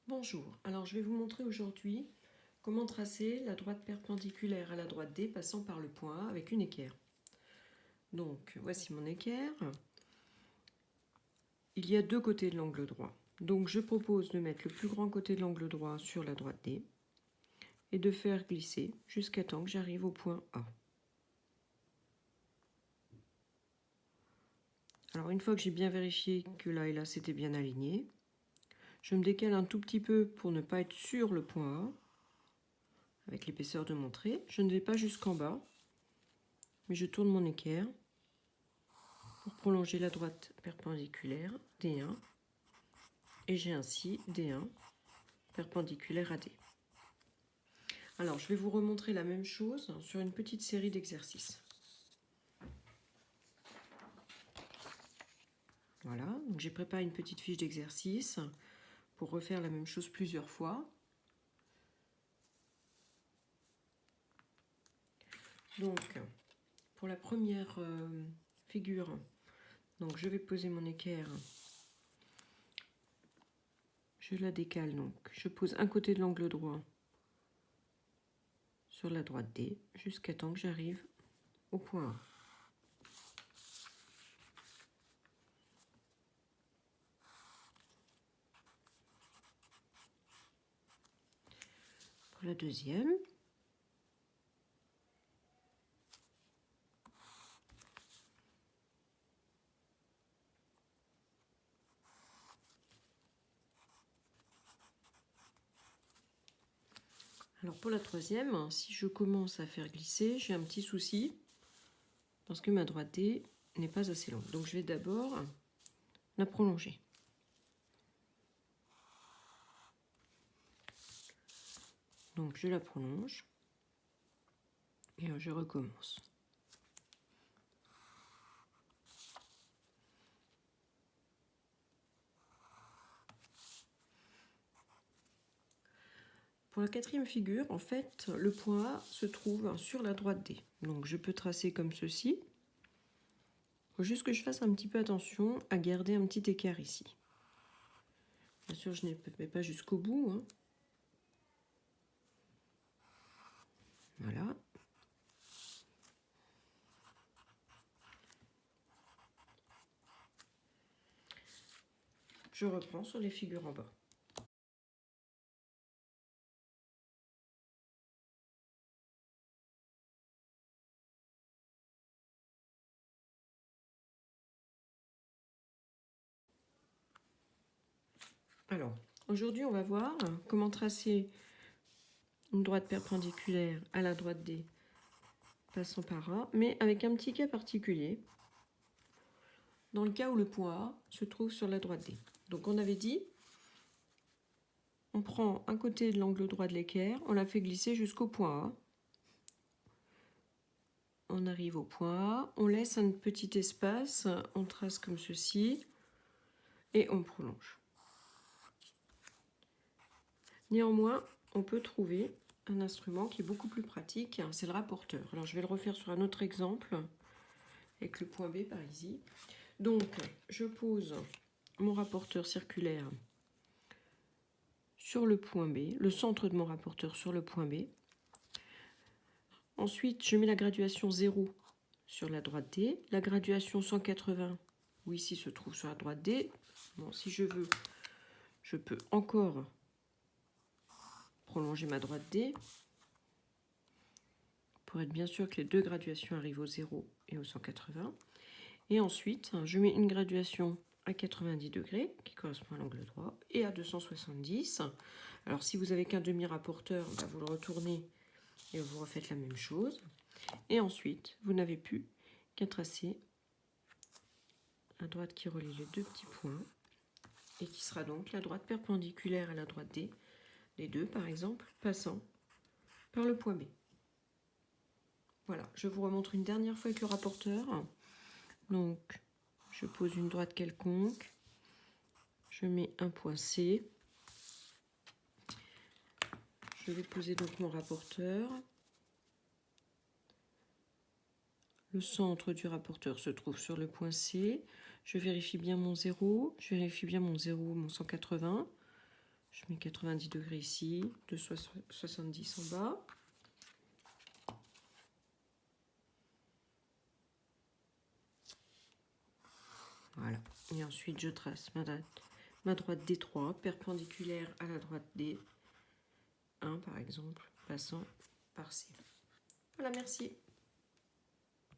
Bonjour, alors je vais vous montrer aujourd'hui comment tracer la droite perpendiculaire à la droite D passant par le point A avec une équerre. Donc voici mon équerre. Il y a deux côtés de l'angle droit. Donc je propose de mettre le plus grand côté de l'angle droit sur la droite D et de faire glisser jusqu'à temps que j'arrive au point A. Alors une fois que j'ai bien vérifié que là et là c'était bien aligné, je me décale un tout petit peu pour ne pas être sur le point A avec l'épaisseur de mon trait. Je ne vais pas jusqu'en bas, mais je tourne mon équerre pour prolonger la droite perpendiculaire D1 et j'ai ainsi D1 perpendiculaire à D. Alors je vais vous remontrer la même chose sur une petite série d'exercices. Voilà, donc j'ai préparé une petite fiche d'exercice pour refaire la même chose plusieurs fois. Donc pour la première figure, donc je vais poser mon équerre, je la décale, donc je pose un côté de l'angle droit sur la droite D jusqu'à temps que j'arrive au point A. Pour la deuxième, alors pour la troisième, si je commence à faire glisser, j'ai un petit souci parce que ma droite D n'est pas assez longue. Donc je vais d'abord la prolonger. Donc je la prolonge et je recommence. Pour la quatrième figure, en fait, le point A se trouve sur la droite D. Donc je peux tracer comme ceci. Il faut juste que je fasse un petit peu attention à garder un petit écart ici. Bien sûr, je ne vais pas jusqu'au bout, hein. Voilà. Je reprends sur les figures en bas. Alors, aujourd'hui, on va voir comment tracer une droite perpendiculaire à la droite D passant par A, mais avec un petit cas particulier, dans le cas où le point A se trouve sur la droite D. Donc on avait dit, on prend un côté de l'angle droit de l'équerre, on la fait glisser jusqu'au point A. On arrive au point A, on laisse un petit espace, on trace comme ceci, et on prolonge. Néanmoins, on peut trouver un instrument qui est beaucoup plus pratique, c'est le rapporteur. Alors je vais le refaire sur un autre exemple, avec le point B par ici. Donc, je pose mon rapporteur circulaire sur le point B, le centre de mon rapporteur sur le point B. Ensuite, je mets la graduation 0 sur la droite D, la graduation 180, où ici se trouve sur la droite D. Bon, si je veux, je peux encore prolonger ma droite D, pour être bien sûr que les deux graduations arrivent au 0 et au 180. Et ensuite, je mets une graduation à 90 degrés, qui correspond à l'angle droit, et à 270. Alors si vous avez qu'un demi-rapporteur, vous le retournez et vous refaites la même chose. Et ensuite, vous n'avez plus qu'à tracer la droite qui relie les deux petits points, et qui sera donc la droite perpendiculaire à la droite D, les deux par exemple, passant par le point B. Voilà, je vous remontre une dernière fois avec le rapporteur. Donc, je pose une droite quelconque, je mets un point C, je vais poser donc mon rapporteur. Le centre du rapporteur se trouve sur le point C. Je vérifie bien mon 0, je vérifie bien mon 0, mon 180. Je mets 90 degrés ici, 270 en bas. Voilà. Et ensuite, je trace ma droite D3, perpendiculaire à la droite D1, par exemple, passant par C. Voilà, merci.